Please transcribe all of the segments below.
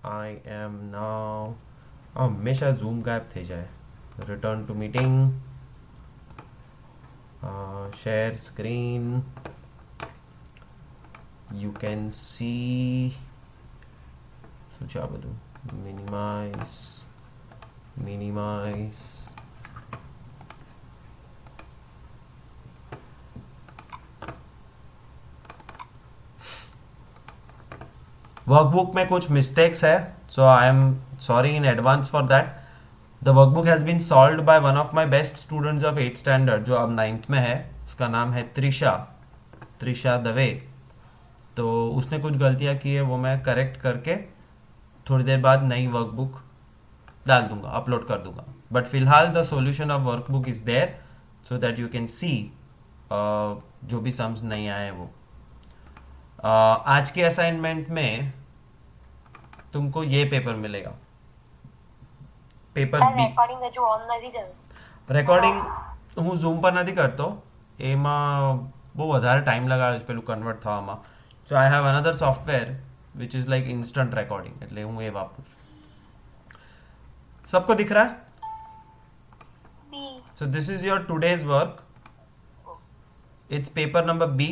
I am now. હંમેશા zoom ગાયબ થઈ જાય. Return to meeting. Share screen. You can see. શું છે આ બધું? Minimize. वर्कबुक में कुछ मिस्टेक्स है, so I am sorry in advance for that. The workbook has been solved by one of my best students of 8th standard, जो अब 9th में है. उसका नाम है त्रिशा दवे. तो उसने कुछ गलतियाँ की है, वो मैं करेक्ट करके थोड़ी देर बाद नई वर्कबुक डाल दूंगा, अपलोड कर दूंगा. बट फिलहाल the solution of workbook is there so that you can see जो भी सम्स नहीं आए वो. आज के असाइनमेंट में तुमको ये पेपर मिलेगा, પેપર બી. રેકોર્ડિંગ હજુ ઓન નથી થયું. રેકોર્ડિંગ હું ઝૂમ પર નથી કરતો, એમાં બહુ વધારે ટાઈમ લગાડે છે પેલું કન્વર્ટ થવામાં. So I have another software which is like instant recording, એટલે હું એ વાપરું છું. सबको दिख रहा है? બી so this is your today's work. It's paper number B,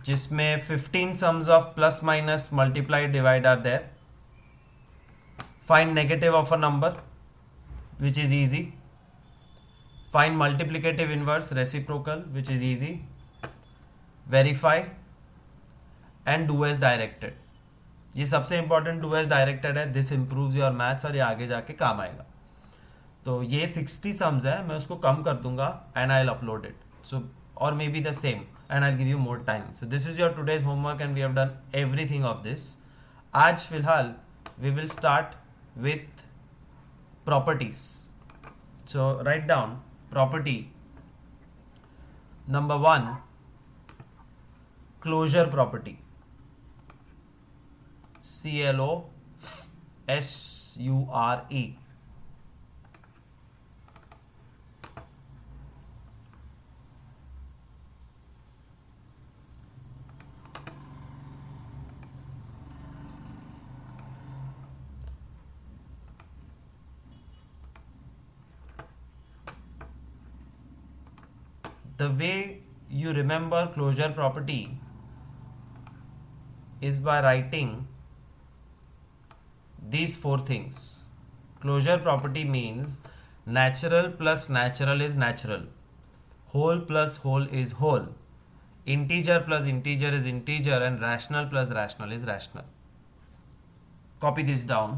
जिसमें 15 sums of plus minus multiply divide are there. Find negative of a number, which is easy. Find multiplicative inverse reciprocal, which is easy. Verify and do as directed. ये सबसे important do as directed है. This improves your maths और ये आगे जाके काम आएगा. तो ये 60 सम्स है, मैं उसको कम कर दूंगा and I will upload it. So और maybe the same and I will give you more time. So this is your today's homework and we have done everything of this. आज फिलहाल we will start with properties. So write down property number 1, closure property. CLOSURE. The way you remember closure property is by writing these 4 things. Closure property means natural plus natural is natural, whole plus whole is whole, integer plus integer is integer, and rational plus rational is rational. Copy this down,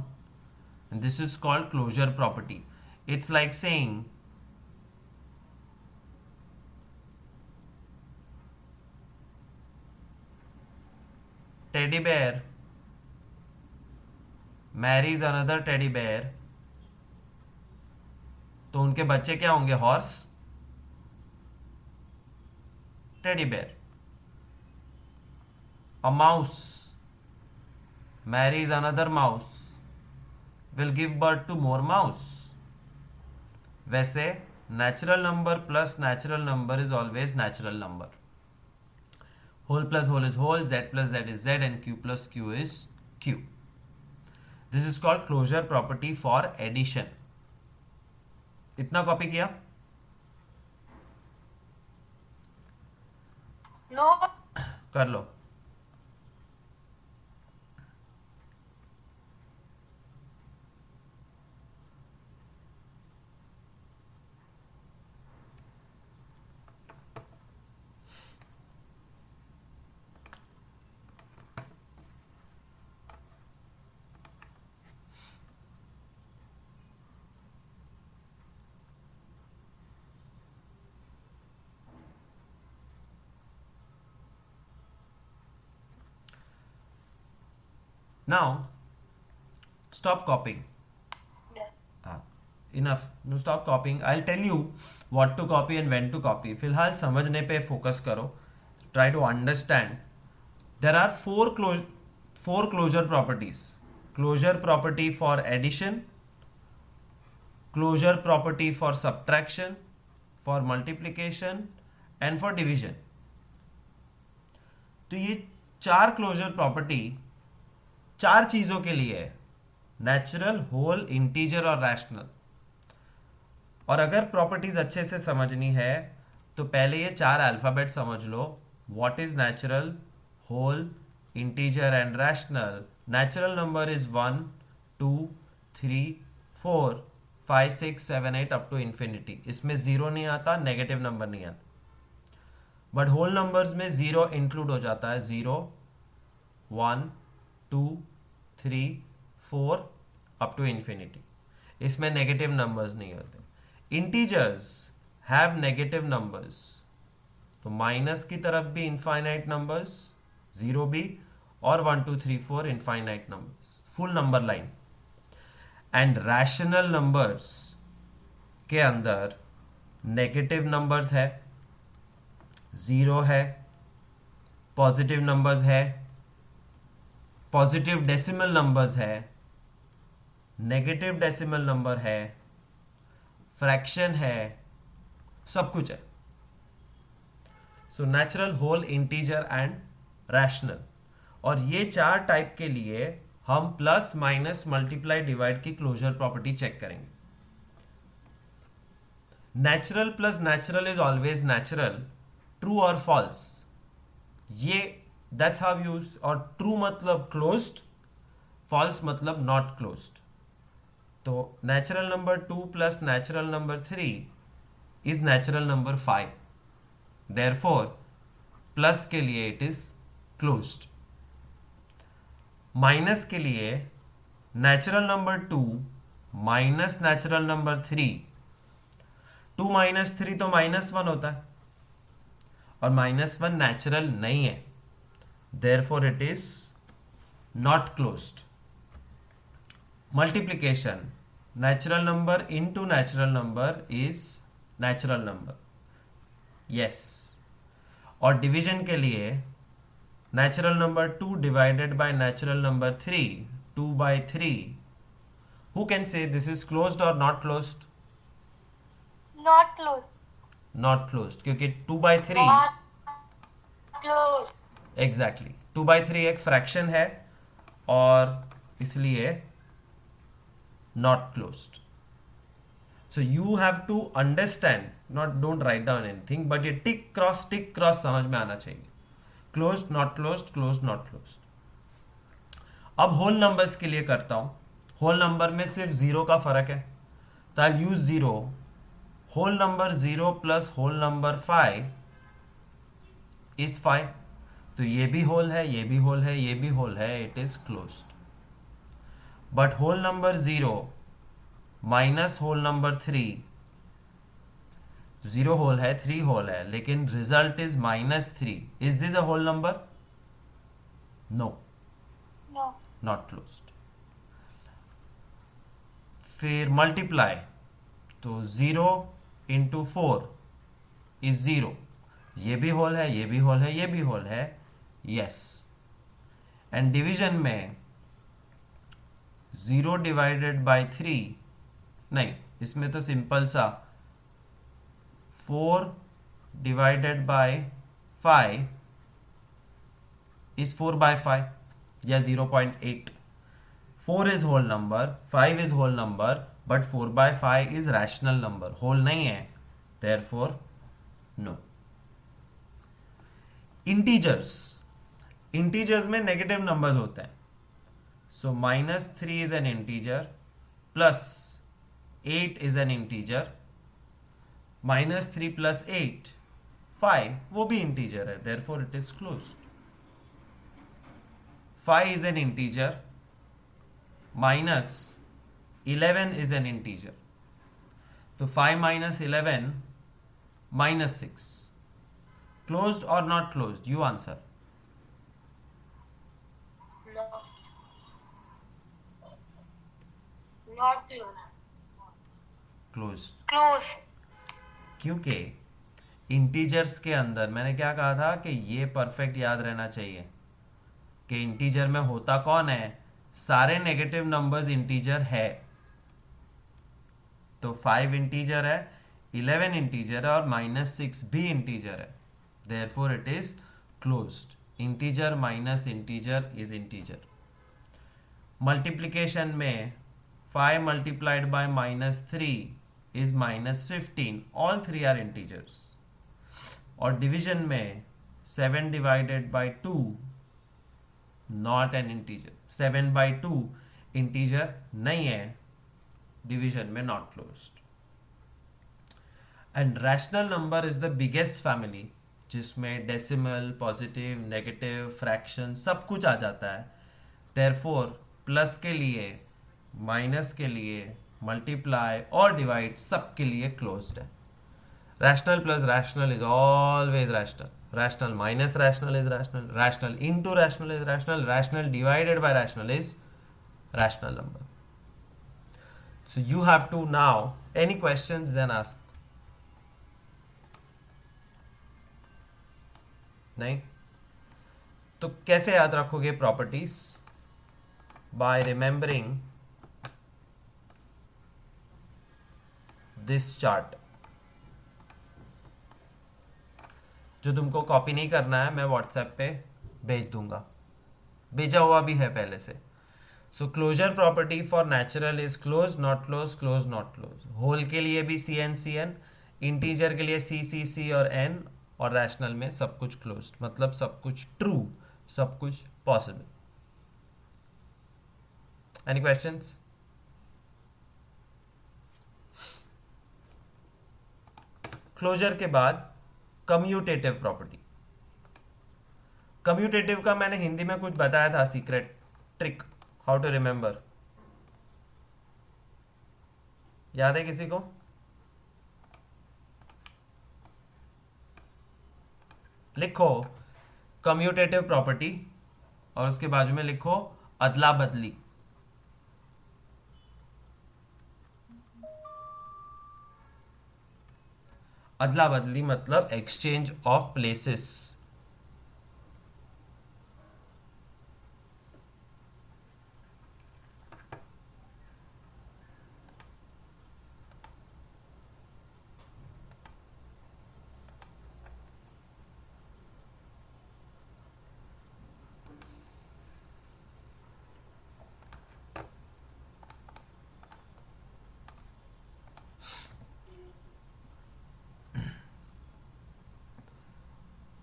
and this is called closure property. It's like saying teddy bear marries another teddy bear, तो उनके बच्चे क्या होंगे? Horse, teddy bear. A mouse marries another mouse will give birth to more mouse. वैसे natural number plus natural number is always natural number. Whole plus whole is whole, z plus z is z, and q plus q is q. This is called closure property for addition. इतना copy किया? નો कर लो. Now stop copying. Enough. No, stop copying. I'll tell you what to copy and when to copy. फिलहाल समझने पे focus करो. Try to understand. There are four closure properties. Closure property for addition, closure property for subtraction, for multiplication, and for division. तो ये 4 closure property 4 चीजों के लिए है, नेचुरल, होल, इंटीजर और रैशनल। और अगर प्रॉपर्टीज अच्छे से समझनी है तो पहले ये 4 अल्फाबेट समझ लो। What is natural, whole, integer and rational. Natural number is 1 2 3 4 5 6 7 8 up to infinity. इसमें जीरो नहीं आता, नेगेटिव नंबर नहीं आता। बट होल नंबर्स में जीरो इंक्लूड हो जाता है, 0 1 2 3 4 अप टू इन्फिनिटी। इसमें नेगेटिव नंबर्स नहीं होते। इंटीजर्स हैव नेगेटिव नंबर्स, तो माइनस की तरफ भी इनफाइनाइट नंबर्स, 0 भी, और 1 2 3 4 infinite numbers, full number line. And rational numbers के अंदर नेगेटिव नंबर्स है, 0 है, पॉजिटिव नंबर्स है, पॉजिटिव डेसिमल नंबर्स है, नेगेटिव डेसिमल नंबर है, फ्रैक्शन है, सब कुछ है। So natural, whole, integer and rational. और ये 4 टाइप के लिए हम प्लस माइनस मल्टीप्लाई डिवाइड की क्लोजर प्रॉपर्टी चेक करेंगे। Natural plus natural is always natural, true और फॉल्स, ये दैट्स हाउ यूज। और ट्रू मतलब क्लोज्ड, फॉल्स मतलब नॉट क्लोज्ड। तो natural number 2 plus natural number 3 is natural number 5, therefore plus के लिए इट इज क्लोज्ड। माइनस के लिए natural number 2 minus natural number 3, 2 minus 3 तो -1 होता है, और -1 नेचुरल नहीं है, therefore it is not closed. Multiplication, natural number into natural number is natural number, yes. और डिवीजन के लिए natural number 2 divided by natural number 3, 2/3, who can say this is closed और not closed? Not close. Not closed, क्योंकि 2/3 Not close. Exactly 2/3 एक fraction है और इसलिए not closed. So you have to understand, not don't write down anything, but ये tick cross समझ में आना चाहिए। Closed, not closed, closed, not closed. अब होल नंबर्स के लिए करता हूं। होल नंबर में सिर्फ 0 का फर्क है, तो I use 0। Whole number 0 plus whole number 5 is 5, तो ये भी होल है, ये भी होल है, ये भी होल है, it is closed. But whole number 0 minus whole number 3, 0 whole है, 3 होल है, लेकिन result is -3, is this a whole number? No, No. Not closed. फिर मल्टीप्लाई, तो 0 इंटू 4 इज 0, ये भी होल है, ये भी होल है, ये भी होल है, यस। एंड डिवीजन में 0 डिवाइडेड बाय 3, नहीं, इसमें तो सिंपल सा 4 डिवाइडेड बाय 5 इज 4/5 या 0.8। 4 is whole number, 5 is whole number, but 4/5 is rational number, whole नहीं है, देयरफॉर नो। इंटीजर्स, इंटीजर्स में नेगेटिव नंबर्स होते हैं। So -3 is an integer, +8 is an integer, -3 + 8 5, वो भी इंटीजर है, therefore it is closed. 5 is an integer, -11 is an integer, तो 5 minus 11 -6, closed or not closed? You answer. No. Not close. Closed, Close. क्योंकि integers के अंदर मैंने क्या कहा था कि ये परफेक्ट याद रहना चाहिए कि इंटीजर में होता कौन है, सारे नेगेटिव नंबर्स इंटीजर है। तो 5 इंटीजर है, 11 इंटीजर है, और -6 भी इंटीजर है, therefore it is closed. Integer minus integer is integer. Multiplication में 5 multiplied by -3 is -15, all three are integers. और डिवीजन में 7 divided by 2 not an integer. 7/2 integer नहीं है, डिवीजन में not closed. And rational number is the biggest family, जिसमें decimal, positive, negative, fraction सब कुछ आ जाता है. देयरफॉर प्लस के लिए, माइनस के लिए, मल्टीप्लाई और डिवाइड सब के लिए क्लोज्ड है. Rational plus rational is always rational. Rational minus rational is rational. Rational into rational is rational. Rational divided by rational is rational number. So you have to now, any questions then ask. नहीं तो कैसे याद रखोगे properties? Bye remembering this chart. जो तुमको copy नहीं करना है, मैं व्हाट्सएप पे भेज दूंगा, भेजा हुआ भी है पहले से. So closure property for natural is close not close, close not close. Whole के लिए भी CN, इंटीजर के लिए C और N, और रैशनल में सब कुछ क्लोज, मतलब सब कुछ ट्रू, सब कुछ पॉसिबल. Any questions? क्लोजर के बाद कम्यूटेटिव प्रॉपर्टी. कम्यूटेटिव का मैंने हिंदी में कुछ बताया था, secret trick, how to remember. याद है किसी को? लिखो कम्यूटेटिव प्रॉपर्टी और उसके बाजू में लिखो अदला बदली. अदला बदली मतलब एक्सचेंज ऑफ प्लेसेस.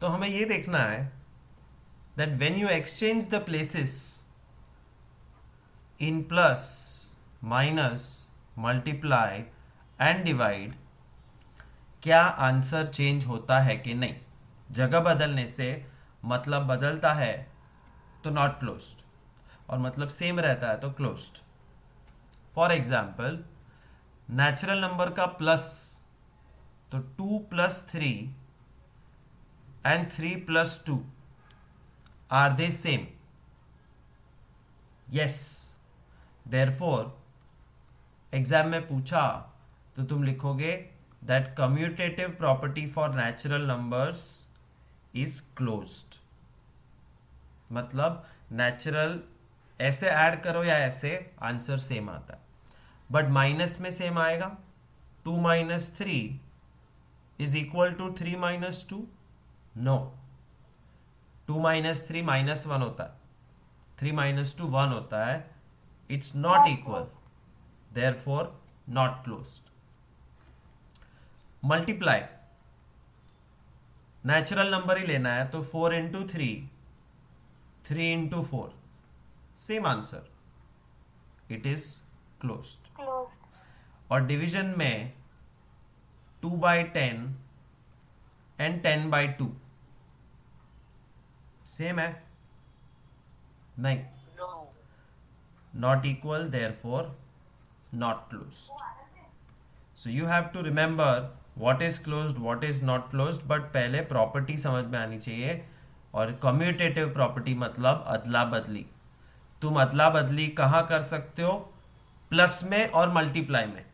तो हमें ये देखना है that when you exchange the places in plus, minus, multiply and divide, क्या आंसर चेंज होता है कि नहीं. जगह बदलने से मतलब बदलता है तो नॉट क्लोज्ड, और मतलब सेम रहता है तो closed. For example natural number का प्लस, तो 2 + 3 and 3 + 2, are they same? Yes. Therefore exam में पूछा तो तुम लिखोगे that commutative property for natural numbers is closed. मतलब नेचुरल ऐसे ऐड करो या ऐसे, आंसर सेम आता है. बट माइनस में सेम आएगा. 2 - 3 इज इक्वल टू 3 - 2. नो, 2 - 3 -1 होता है, 3 - 2 1 होता है. It's not equal, therefore not closed. Multiply, natural number ही लेना है तो 4 × 3, 3 × 4, same answer, it is closed. Closed. और डिवीजन में 2/10 एंड 10/2 सेम है? नहीं, No. not equal, therefore not closed. So you have to remember what is closed, what is not closed, but पहले property समझ में आनी चाहिए. और कम्यूटेटिव प्रॉपर्टी मतलब अदला बदली. तुम अदला बदली कहाँ कर सकते हो? प्लस में और मल्टीप्लाई में,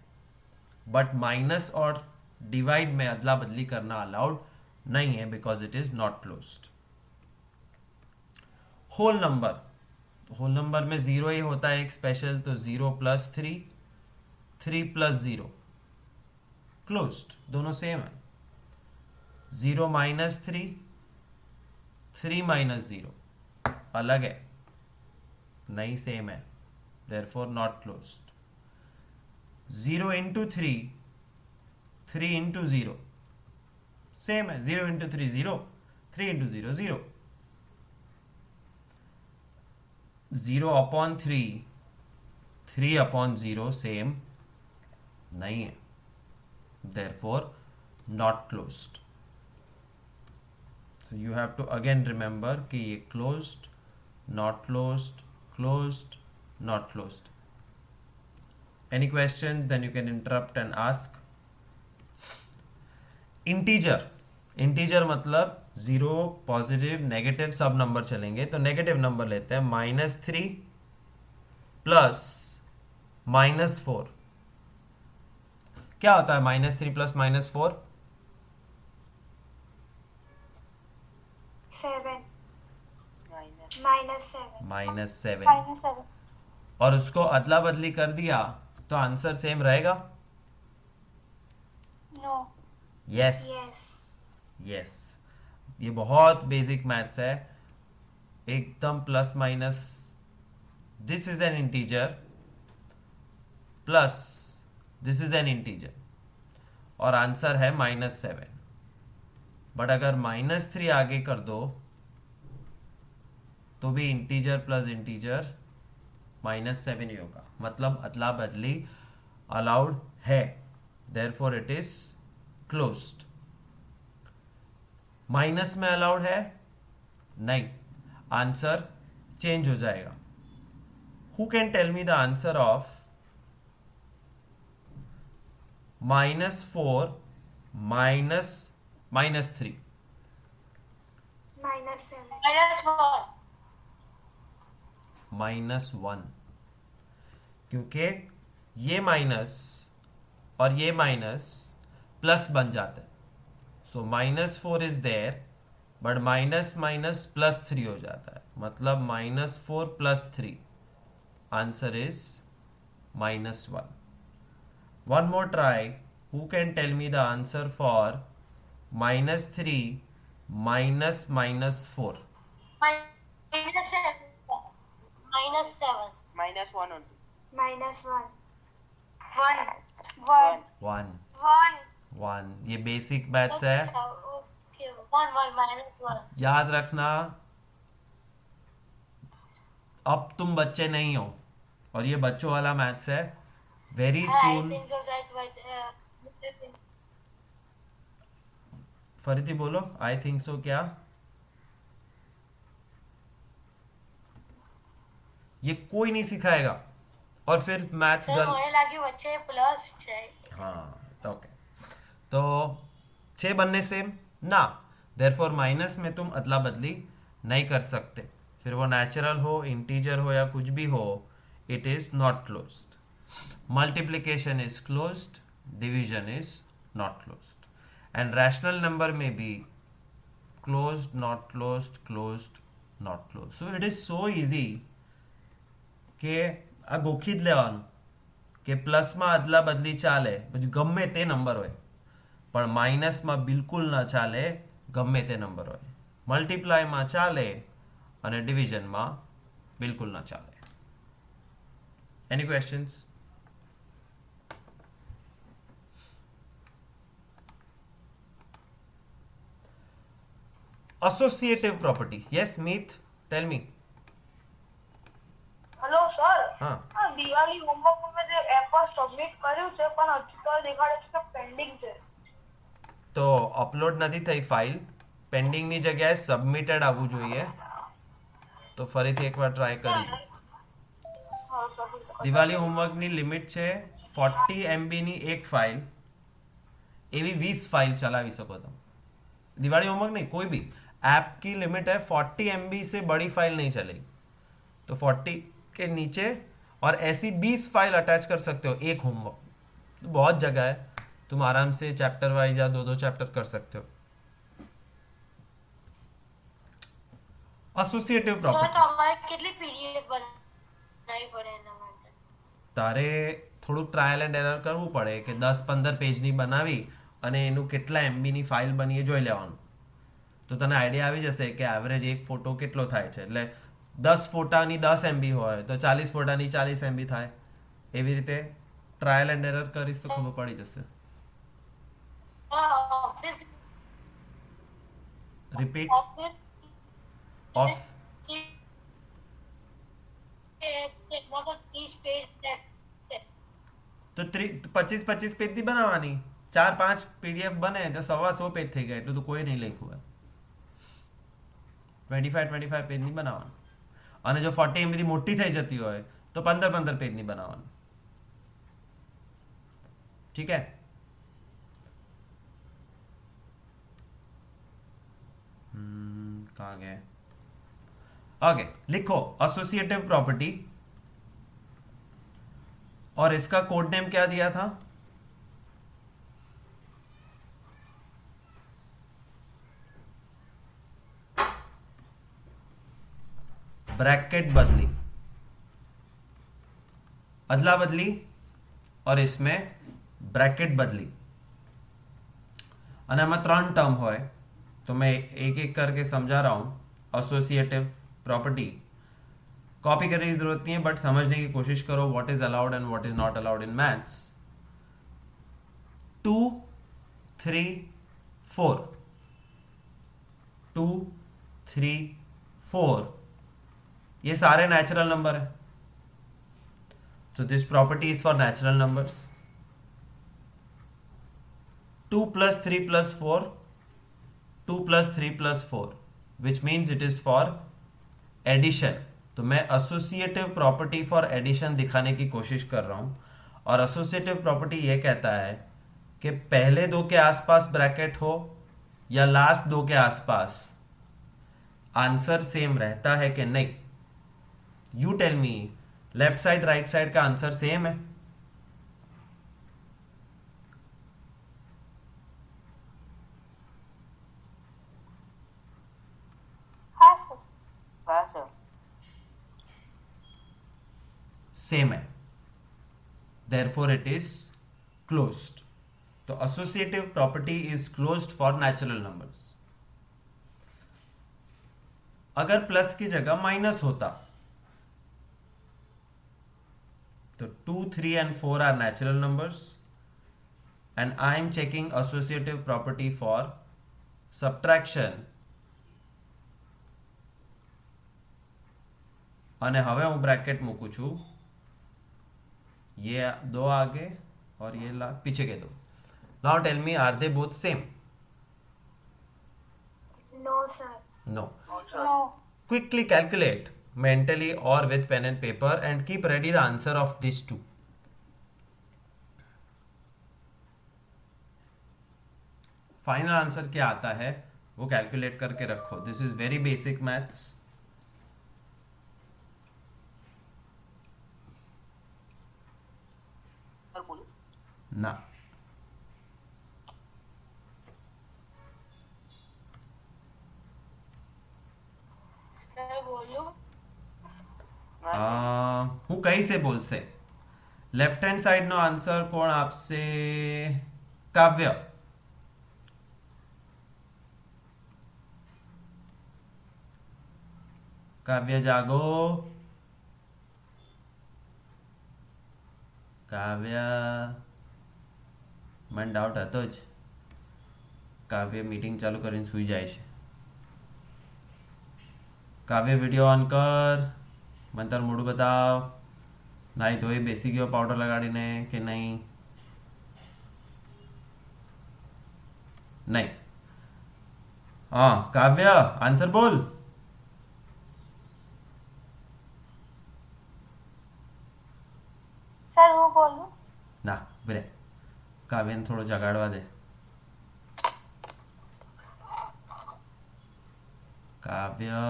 बट माइनस और डिवाइड में अदला बदली करना अलाउड नहीं है, because it is not closed. Whole number, whole number में जीरो ही होता है एक स्पेशल, तो 0 + 3, 3 + 0, क्लोज्ड. दोनों सेम है. 0 - 3, 3 - 0 अलग है, नहीं सेम है. therefore not closed. 0 into 3, 3 into 0 same है, 0 into 3 0, 3 into 0 0, 0 upon 3, 3 upon 0 same नहीं है, therefore not closed. So you have to again remember कि ये closed, not closed, closed, not closed. Any question? Then you can interrupt and ask. Integer, integer मतलब zero, positive, negative सब number चलेंगे. तो negative number लेते हैं. -3 plus -4. क्या होता है -3 प्लस -4? 7. -7. और उसको अदला बदली कर दिया तो आंसर सेम रहेगा. No. Yes Yes. यस, ये बहुत बेसिक मैथ्स है, एकदम plus minus. This is an integer plus this is an integer और आंसर है -7. बट अगर -3 आगे कर दो तो भी इंटीजर प्लस इंटीजर -7 ही होगा. मतलब अदला बदली अलाउड है, therefore it is closed. Minus में अलाउड है नहीं, आंसर चेंज हो जाएगा. Who can tell me the answer of -4 minus -3? -7. -1, क्योंकि ये माइनस और ये माइनस प्लस बन जाते हैं. So -4 is there but minus minus +3 हो जाता है, मतलब -4 + 3, answer is -1. One more try. Who can tell me the answer for -3 minus -4? -7. -1 only. -1. 1. 1. ये बेसिक मैथ्स है, Okay. 1 -1. याद रखना. अब तुम बच्चे नहीं हो और ये बच्चों वाला मैथ्स है. Very I soon. think so that was Faridi बोलो, आई थिंक सो. क्या ये कोई नहीं सिखाएगा और फिर मैथ्स सर गर्ल. મને લાગ્યું વચ્ચે પ્લસ છે. हाँ ओके. तो 6 बनने सेम ना, देयरफॉर माइनस में तुम अदला बदली नहीं कर सकते. फिर वो नेचुरल हो, इंटीजर हो या कुछ भी हो, it is not closed. Multiplication is closed, division is not closed. And rational number में भी closed, not closed, closed, not closed. So it is so easy કે આ ગોખી જ લેવાનું કે પ્લસમાં અદલા બદલી ચાલે, પછી ગમે તે નંબર હોય, પણ માઇનસમાં બિલકુલ ના ચાલે, ગમે તે નંબર હોય. મલ્ટીપ્લાયમાં ચાલે અને ડિવિઝનમાં બિલકુલ ના ચાલે. એની ક્વેશ્ચન્સ? Associative property. યસ મીત, ટેલ મી. હેલો સર, હા, આ દિવાળી હોમવર્ક મેં જે એપ પર સબમિટ કર્યું છે પણ હજુ તો દેખાડે છે કે પેન્ડિંગ છે. તો અપલોડ નથી થઈ ફાઇલ. પેન્ડિંગની જગ્યાએ સબમિટેડ આવવું જોઈએ. તો ફરીથી એકવાર ટ્રાય કરી દો. હા સબમિટ. દિવાળી હોમવર્કની લિમિટ છે 40 MBની એક ફાઇલ. એવી 20 ફાઇલ चलावी सको तुम. दिवाली होमवर्क नहीं, कोई भी ऐप की लिमिट है 40 MB से बड़ी फाइल नहीं चलेगी. तो 40 के नीचे और ऐसी 20 फाइल अटैच कर सकते हो एक होमवर्क. तो बहुत जगह है, तुम आराम से चैप्टर वाइज या 2-2 चैप्टर कर सकते हो. एसोसिएटिव સર प्रॉपर्टी તમારે કેટલી પીડીએફ બનાવવી પડે એના માટે? તારે થોડુંક ટ્રાયલ એન્ડ એરર કરવું પડે કે 10-15 પેજની બનાવી અને એનું કેટલા MBની ફાઇલ બની એ જોઈ લેવાનું. તો તને આઈડિયા આવી જશે કે એવરેજ એક ફોટો કેટલો થાય છે. એટલે 10 ફોટાની 10 MB હોય તો 40 ફોટાની 40 MB થાય. એવી રીતે ટ્રાયલ એન્ડ એરર કરીશ તો ખબર પડી જશે. Office repeat office of. मतलब 30 पेज તો 25 પેજની બનાવવાની. 4-5 PDF બને તો 100 પેજ થઈ ગયા. એટલું તો કોઈ નહીં લખ્યું હોય. 25 પેજની બનાવવાની. અને જો 40 MB થી મોટી થઈ જતી હોય તો 15 પેજની બનાવવાની. ठीक है. कहाँ गए? ओके, लिखो एसोसिएटिव प्रॉपर्टी और इसका कोड नेम क्या दिया था? ब्रैकेट बदली, अदला बदली और इसमें ब्रैकेट बदली. અને આમાં 3 ટર્મ હોય તો मैं एक एक करके समझा रहा हूं. एसोसिएटिव प्रॉपर्टी कॉपी करने की जरूरत नहीं है, बट समझने की कोशिश करो what is allowed and what is not allowed in maths. 2 3 4 2 3 4 ये सारे नेचुरल नंबर है. So this property is for natural numbers. 2 plus 3 plus 4, 2 plus 3 plus 4, which means it is for addition. तो मैं associative property for addition दिखाने की कोशिश कर रहा हूँ. और associative property ये कहता है कि पहले दो के आसपास ब्रैकेट हो या लास्ट दो के आसपास, आंसर सेम रहता है कि नहीं. You tell me, left side right side का आंसर सेम है? हाँ सर. हाँ सर. सेम है. therefore it is closed. तो associative property is closed for natural numbers. अगर प्लस की जगह माइनस होता तो 2 3 and 4 are natural numbers and I am checking associative property for subtraction. અને હવે હું બ્રેકેટ મૂકું છું. ये दो आगे और ये पीछे के दो. Now tell me, are they both same? No sir. No. No. Quickly calculate mentally or with pen and paper and keep ready the answer of these two. Final answer क्या आता है वो कैलकुलेट करके रखो. This is very basic maths. Sir बोलो. ना. Sir बोलूं? હું કઈ से બોલશે? લેફ્ટ હેન્ડ સાઈડ નો આન્સર કોણ આપશે? કાવ્ય. કાવ્ય જાગો. કાવ્ય, મને ડાઉટ હતો જ. કાવ્ય મીટિંગ ચાલુ કરીને સૂઈ જાય છે. કાવ્ય વિડીયો ઓન કર. મને તારું મોઢું બતાવ. નાઈ ધોઈ બેસી ગયો પાવડર લગાડીને કે નહીં? નહીં. હા કાવ્ય, આન્સર બોલ. सर वो बोलूं? ના બરે, કાવ્યને થોડો જગાડવા દે. કાવ્ય,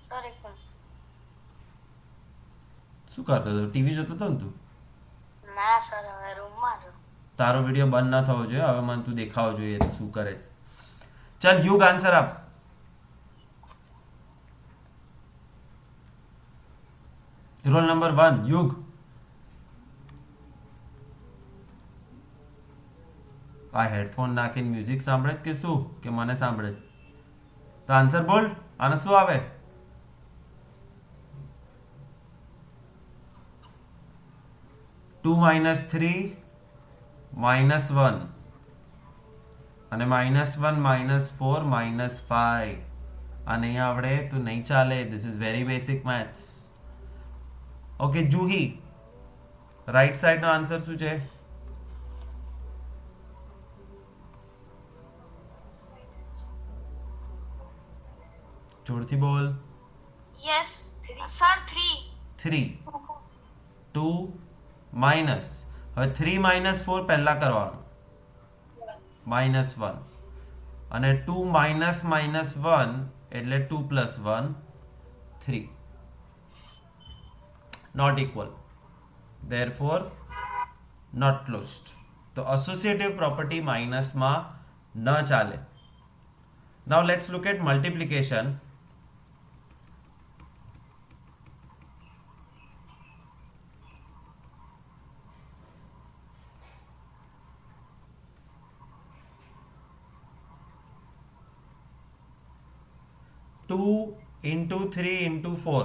सर एक मिनट. શું કરતો હતો? ટીવી જોતો હતો ને તું? ના સર, હવે રૂમમાં છું. તારો વિડીયો બંધ ના થવો જોઈએ. હવે મને તું દેખાવો જોઈએ તું શું કરે છે. ચાલ યુગ આન્સર આપ. રોલ નંબર 1 યુગ. આ હેડફોન નાખીને મ્યુઝિક સાંભળે કે શું, કે મને સાંભળે? તો આન્સર બોલ. આને શું આવે? 2 minus 3 minus 1 અને -1 -4 -5 આ નહીં આવડે તો નહીં ચાલે. This is very basic maths. Okay Juhi, right સાઈડનો આન્સર શું છે? જોરથી બોલ. Yes, sir, 3. 3 2 માઇનસ, હવે 3 -4 પહેલા કરવાનું, -1 અને 2 minus -1 એટલે 2 plus 1 3, not equal, therefore not closed. તો associative property minus માં ન ચાલે. Now let's look at multiplication. Two into 3 into 4,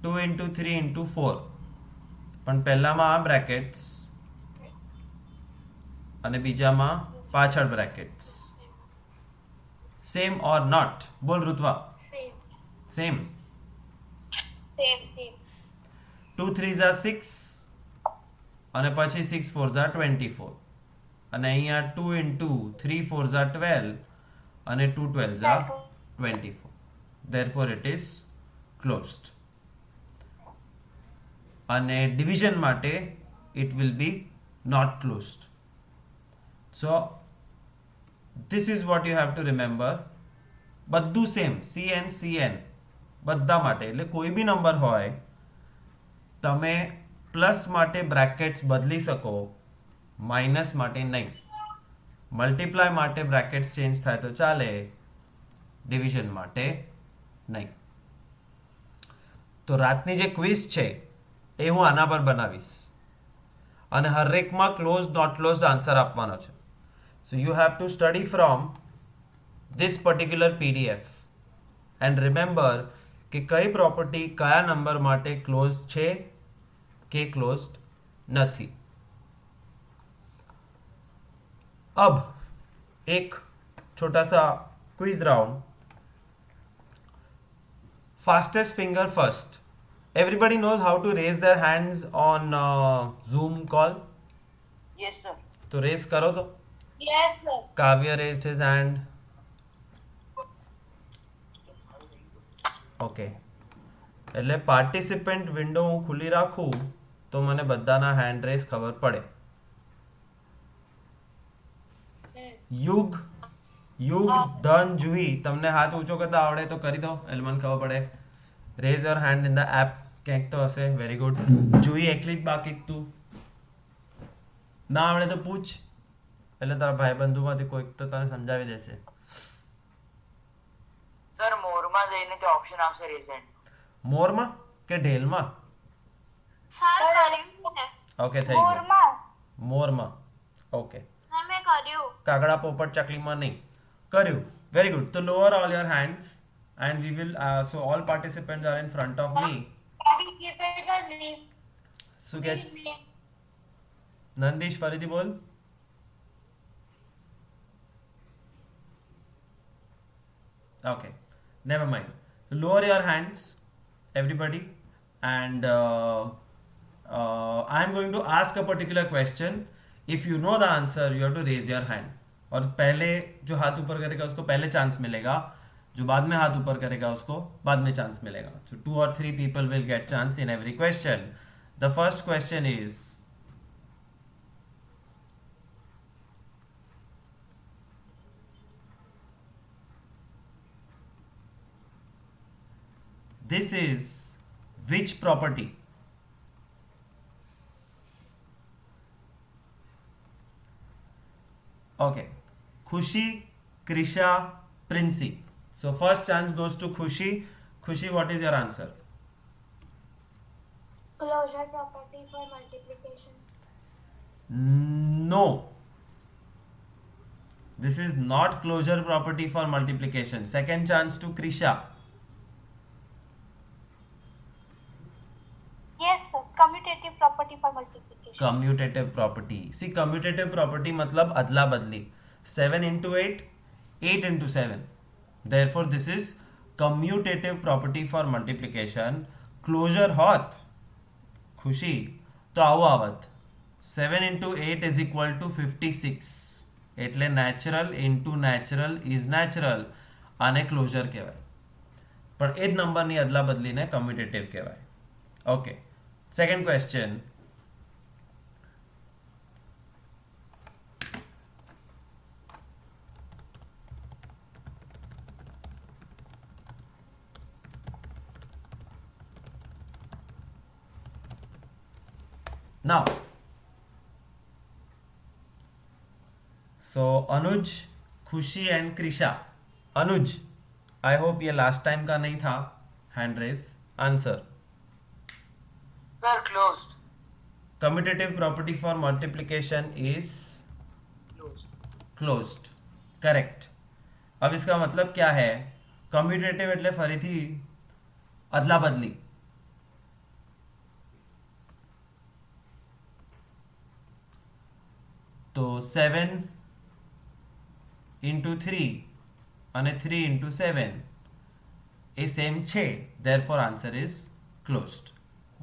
2 into 3 into 4, પણ પહેલામાં આ બ્રેકેટ્સ અને બીજામાં પાછળ બ્રેકેટ્સ. Same or not? બોલ ઋત્વા. Same. Same. Same. 2 3s are 6 અને પછી 6 4s are 24 અને અહીંયા 2 into 3 4s are 12 અને 2 12s are 24. Therefore it is closed. અને division માટે it will be not closed. So this is what you have to remember. બધું સેમ, CN બધા માટે. એટલે કોઈ બી નંબર હોય તમે પ્લસ માટે બ્રેકેટ્સ બદલી શકો, માઇનસ માટે નહીં. મલ્ટીપ્લાય માટે બ્રેકેટ્સ ચેન્જ થાય તો ચાલે, ડિવિઝન માટે નહીં. તો રાતની જે ક્વિઝ છે એ હું આના પર બનાવીશ અને હરેકમાં ક્લોઝ નોટ ક્લોઝડ આન્સર આપવાનો છે. So you have to study from this particular PDF and remember કે કઈ પ્રોપર્ટી કયા નંબર માટે ક્લોઝ છે કે ક્લોઝડ નથી. अब एक छोटा सा quiz round. Fastest finger first. Everybody knows how to raise their hands on Zoom call. Yes, sir. तो raise करो तो. Yes, sir. Kavya raised his hand. Okay. એટલે પાર્ટિસિપન્ટ વિન્ડો હું ખુલ્લી રાખું તો મને બધાના હેન્ડ રેઝ ખબર પડે. યુગ, ધન, જુહી, તમને હાથ ઊંચો કરતા આવડે તો કરી દો એટલે મને ખબર પડે. Rays your hand in the app. ક્યાંક તો હશે. Very good. જુહી એકલી જ બાકી તું. ના આવડે તો પૂછ એટલે તારા ભાઈબંધુમાંથી કોઈક તો તને સમજાવી દેશે. સર મોરમાં જઈને તે ઓપ્શન આવશે રેઝન્ટ. મોરમાં કે ઢેલમાં? Sir, કર્યું ને. ઓકે થઈ ગયું. મોરમાં મોરમાં. ઓકે. Sir, મેં કર્યું. કાગડા પોપટ ચકલીમાં નહીં કર્યું. Very good. તો lower all your hands and we will so all participants are in front of me. શું કે છે? નંદીશ ફરીથી બોલ. Okay, never mind. Lower your hands, everybody, and I'm going to ask a particular question. If you know the answer, you have to raise your hand. और पहले जो हाथ ऊपर करेगा उसको पहले चांस मिलेगा, जो बाद में हाथ ऊपर करेगा उसको बाद में चांस मिलेगा. So 2 or 3 people will get chance in every question. The first question is, this is which property? Okay, Khushi, Krisha, Princey. So first chance goes to Khushi. Khushi, what is your answer? Closure property for multiplication. No. This is not closure property for multiplication. Second chance to Krisha. yes sir, commutative property property for multiplication. Commutative property. See commutative property मतलब अदला बदली. 7 into 8, 8 into 7. Therefore this is commutative property for multiplication. Closure होत खुशी तो આવો આવત 7 into 8 is equal to 56. એટલે natural into natural is natural. આને ક્લોઝર કહેવાય. પણ એ જ નંબરની અદલા બદલીને કમ્યુટેટિવ કહેવાય. Okay, second question. Now, so Anuj, Khushi and Krisha. Anuj, I hope ये लास्ट टाइम का नहीं था. Hand raise. Answer. Sir, closed. Commutative property for multiplication is Closed. closed. Correct. अब इसका मतलब क्या है? Commutative એટલે ફરીથી અદલા બદલી. તો 7 into 3 અને 3 into 7 એ સેમ છે. therefore answer is closed.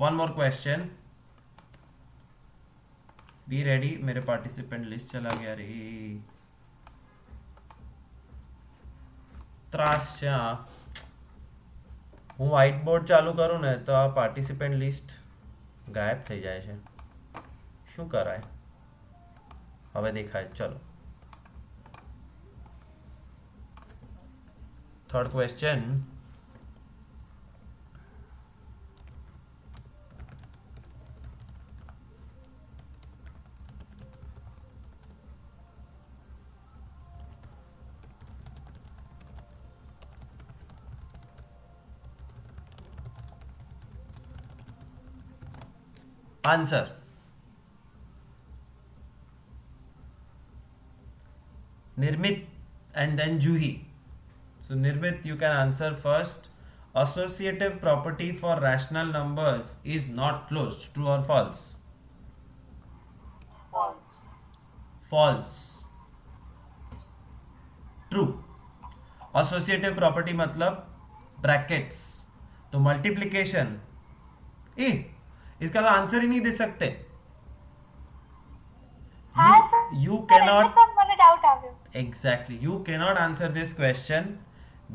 one more question. be ready. मेरे पार्टिसिपेंट लिस्ट चला गया रे. ત્રાસ છે આ. હું વ્હાઇટ બોર્ડ ચાલુ કરું ને તો આ પાર્ટિસિપેન્ટ લિસ્ટ ગાયબ થઈ જાય છે. શું કરાય? હવે દેખાય. ચલો, third question. Answer. Nirmit and then Juhi. So Nirmit, you can answer first. Associative property for rational numbers is not closed. True or false? False. False. True. Associative property मतलब brackets. तो multiplication. इसका तो answer ही नहीं दे सकते. हाँ sir. You cannot. Sir મને doubt આવ્યો. Exactly. You cannot answer this question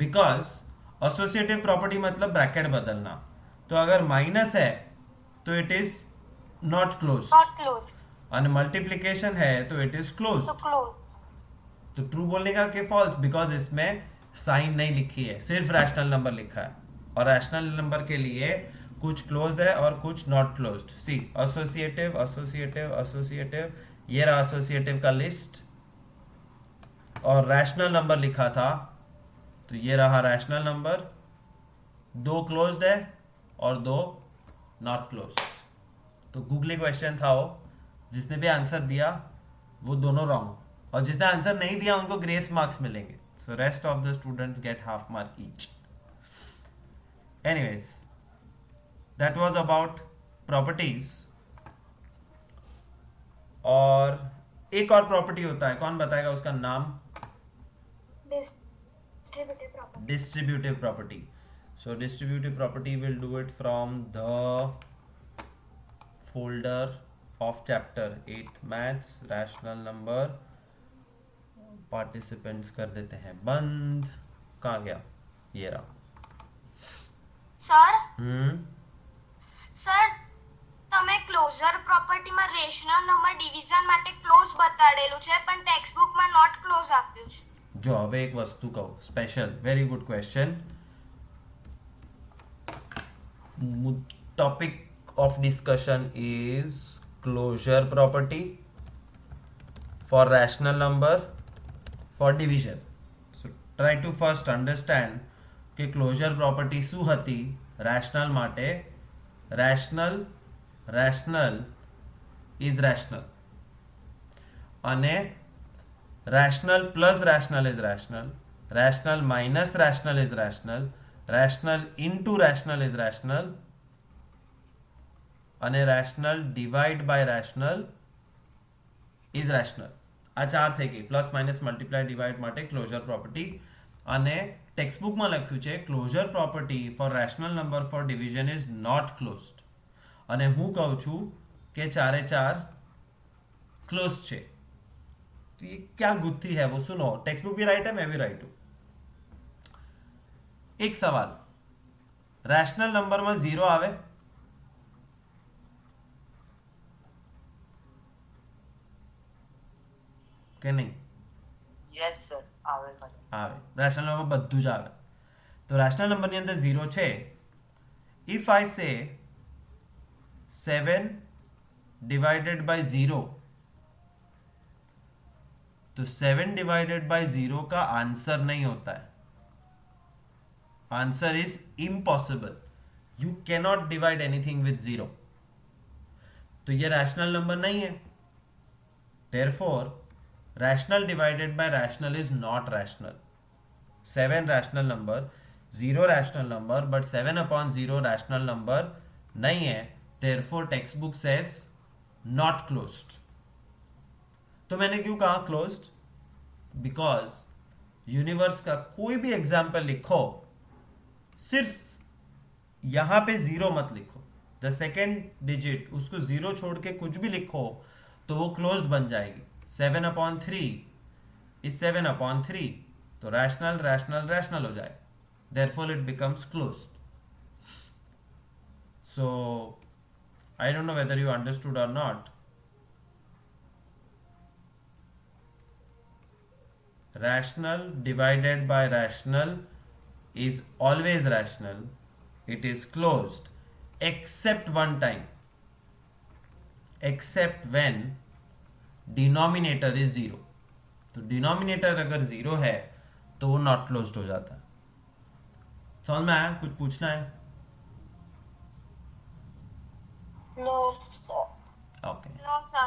because associative property मतलब ब्रैकेट बदलना. तो अगर माइनस है तो it is not close. Not closed. और मल्टीप्लीकेशन है तो it is close. So closed. तो ट्रू बोलने का कि फॉल्स, बिकॉज इसमें साइन नहीं लिखी है, सिर्फ रैशनल नंबर लिखा है. और रैशनल नंबर के लिए कुछ क्लोज है और कुछ not closed. See associative associative associative, ये रहा एसोसिएटिव का लिस्ट. और रैशनल नंबर लिखा था तो ये रहा रैशनल नंबर. दो क्लोज्ड है और दो नॉट क्लोज्ड. तो गूगली क्वेश्चन था वो. जिसने भी आंसर दिया वो दोनों रॉन्ग, और जिसने आंसर नहीं दिया उनको ग्रेस मार्क्स मिलेंगे. So rest of the students gate half mark each. Anyways, that was about properties. और एक और प्रॉपर्टी होता है, कौन बताएगा उसका नाम? Distributive property. Distributive property. So distributive property will do it from the folder of chapter 8 maths, rational number. participants कर देते हैं बंद. कहाँ गया? ये रहा. સર सर તમે ક્લોઝર પ્રોપર્ટીમાં રેશનલ નંબર ડિવિઝન માટે ક્લોઝ બતાડેલું છે પણ ટેક્સ્ટબુકમાં નોટ ક્લોઝ આપ્યું છે. जो હવે એક વસ્તુ કહું special, very good question. topic of discussion is closure property for rational number for division. So try to first understand કે closure property શું હતી rational માટે. rational is rational, અને rational plus rational is rational, rational minus rational is rational, rational into rational is rational, અને rational divide by rational is rational. આ 4 થઈ ગઈ. Plus minus multiply divide માટે closure property. અને ટેક્સ્ટબુકમાં લખ્યું છે closure property for rational number for division is not closed. અને હું કહું છું કે 4 क्लोज છે. तो ये क्या गुत्थी है वो सुनो. टेक्स्ट बुक भी राइट है, मैं भी राइट हूं. एक सवाल, रैशनल नंबर में 0 आवे કે નહીં? યસ સર આવે મને આવે. રેશનલ નંબર બધું જ આવે. તો રેશનલ નંબરની અંદર 0 છે. ઇફ આઈ સે 7 डिवाइडेड बाय 0, तो 7 डिवाइडेड बाय 0 का आंसर नहीं होता है. Answer is impossible. You cannot divide anything with 0. तो ये रैशनल नंबर नहीं है. Therefore rational divided by rational is not rational. 7 rational number, 0 rational number, but 7 upon 0 rational number नहीं है. Therefore text book says not closed. तो मैंने क्यों कहा क्लोज्ड? बिकॉज यूनिवर्स का कोई भी एग्जाम्पल लिखो, सिर्फ यहां पे 0 मत लिखो. द सेकेंड डिजिट उसको 0 छोड़ के कुछ भी लिखो तो वो क्लोज्ड बन जाएगी. 7 अपॉन 3 इज 7 अपॉन 3. तो रैशनल रैशनल रैशनल हो जाए. Therefore it becomes closed. So I don't know whether you understood और not. Rational divided by rational is always rational. It is closed except one time, except when denominator is 0. तो denominator अगर 0 है तो वो not closed हो जाता है. समझ में आया? कुछ पूछना है? No Okay. No, sir.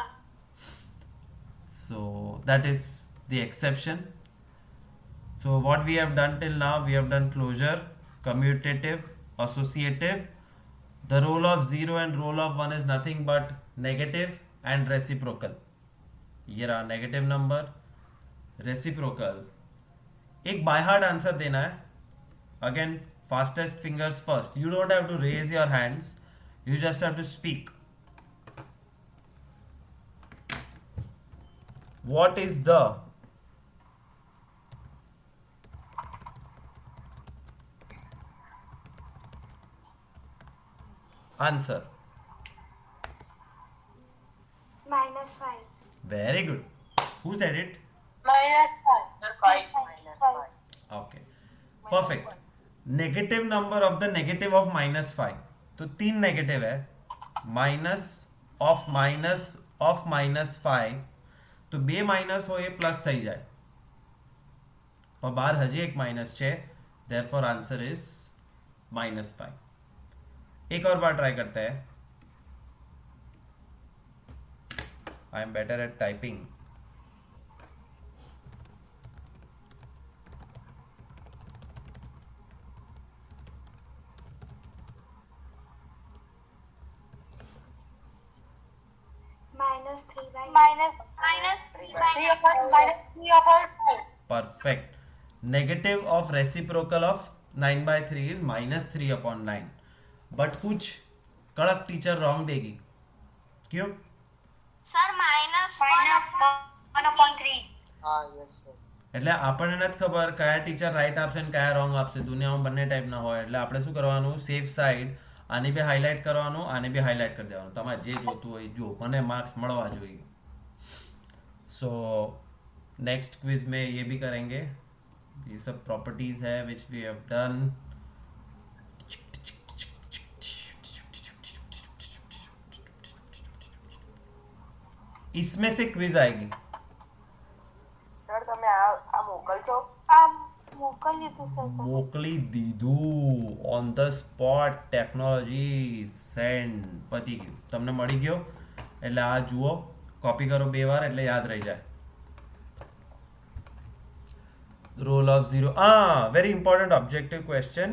So that is the exception. So what we have done till now, we have done closure, commutative, associative. The role of 0 and role of 1 is nothing but negative and reciprocal. ये रहा negative number, reciprocal. एक by heart answer देना है. Again, fastest fingers first. You don't have to raise your hands. You just have to speak. What is the answer? -5. Very good. Who said it? -5. Sir 5 -5 Okay. Perfect. Negative number of the negative of -5. तो 3 negative है. Minus of -5. तो બે minus હોય એ plus થઈ જાય. પણ બહાર હજી એક માઇનસ છે. Therefore answer is -5. एक और बार ट्राई करते हैं. I am better at typing. -3/5. Perfect. Negative of reciprocal of 9/3 is -3/9. But कुछ कड़क टीचर रॉन्ग देगी. क्यों? સર -1/3. હા યસ સર એટલે આપણને નથી ખબર કયા ટીચર રાઈટ આપશે ને કયા રોંગ આપશે. દુનિયામાં બંને ટાઈપના હોય. એટલે આપણે શું કરવાનું, સેફ સાઈડ આને બી હાઇલાઇટ કરવાનું, આને બી હાઇલાઇટ કરી દેવાનું. તમારે જે જોતું હોય જો, મને માર્ક્સ મળવા જોઈએ. सो नेक्स्ट क्विज में ये भी करेंगे. ये सब प्रॉपर्टीज है विच वी हैव डन. इसमें से क्विज आएगी. સર તમે આ મોકલશો આ મોકલી દીધું સર. મોકલી દીધું on the spot. Technology send. પતી ગયું. તમને મળી ગયો એટલે આ જુઓ, कॉपी करो 2 बार એટલે યાદ રહી જાય. Role of 0. Very important objective question.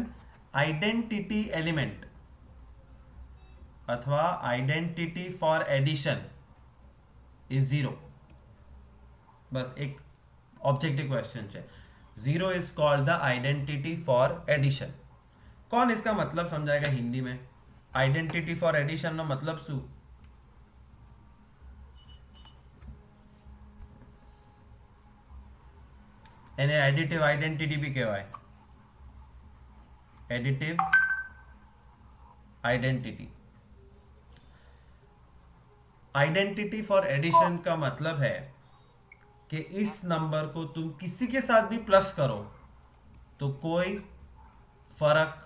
Identity element. अथवा आइडेंटिटी फॉर एडिशन इज 0. बस एक ऑब्जेक्टिव क्वेश्चन है. 0 is called the identity for addition. कौन इसका मतलब समझाएगा हिंदी में? आइडेंटिटी फॉर एडिशन નો मतलब શું? એને એડિટિવ આઇડેન્ટિટી બી કહેવાય. Additive identity. Identity for addition का मतलब है कि इस नंबर को तुम किसी के साथ भी प्लस करो तो कोई फर्क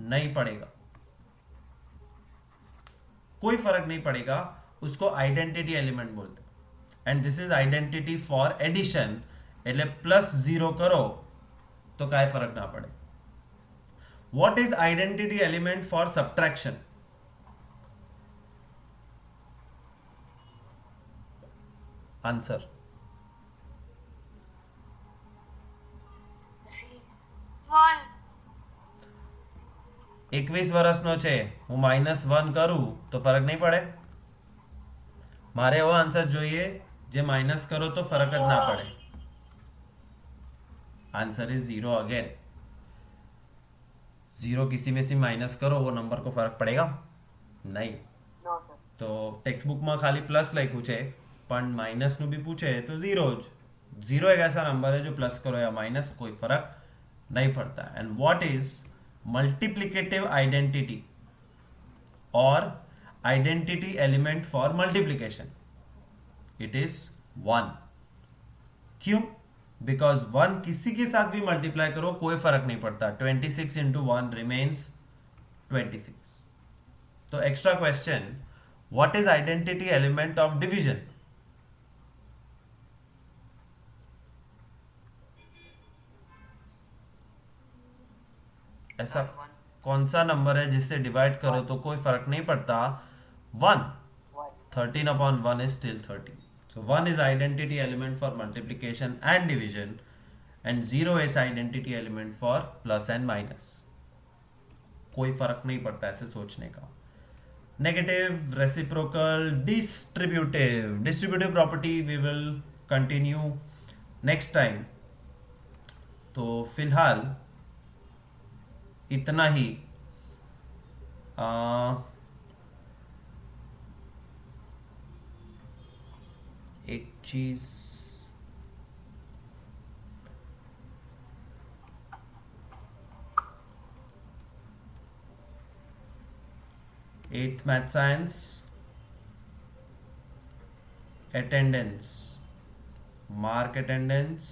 नहीं पड़ेगा. कोई फर्क नहीं पड़ेगा. उसको आइडेंटिटी एलिमेंट बोलते हैं. And this is identity for addition. એટલે +0 करो तो काय फर्क ना पड़े. What is identity element for subtraction? Answer. 1. 21 વર્ષનો છે, હું -1 કરું તો ફરક નહીં પડે. મારે એવો આન્સર જોઈએ જે માઇનસ કરો તો ફરક જ ના પડે. Answer is 0 again. 0 किसी में से माइनस करो वो नंबर को फर्क पड़ेगा नहीं. No sir. तो टेक्स्ट बुक में खाली प्लस लख्યું છે પણ माइनस નું भी पूछे तो 0 જ. 0 एक ऐसा नंबर है जो प्लस करो या माइनस कोई फर्क नहीं पड़ता. And what is multiplicative identity और identity element for multiplication? It is 1. क्यों? बिकॉज 1 किसी के साथ भी मल्टीप्लाई करो कोई फर्क नहीं पड़ता. 26 इंटू 1 रिमेन्स 26. तो extra question, what is identity element of division? ऐसा कौन सा नंबर है जिससे डिवाइड करो तो कोई फर्क नहीं पड़ता? 1. 13/1 is still 13. So 1 is identity element for multiplication and division, and 0 is identity element for plus and minus. कोई फर्क नहीं पड़ता ऐसे सोचने का. Negative, reciprocal, distributive property we will continue next time. तो फिलहाल इतना ही. एक चीज eighth math science attendance, mark attendance,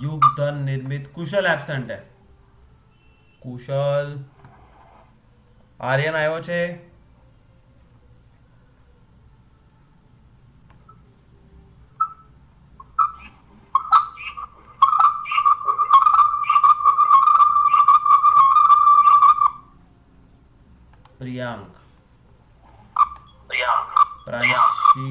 युग धन निर्मित. कुशल एब्सेंट है. कुशल आर्यन आयो छे. प्रियांक, प्रांशी,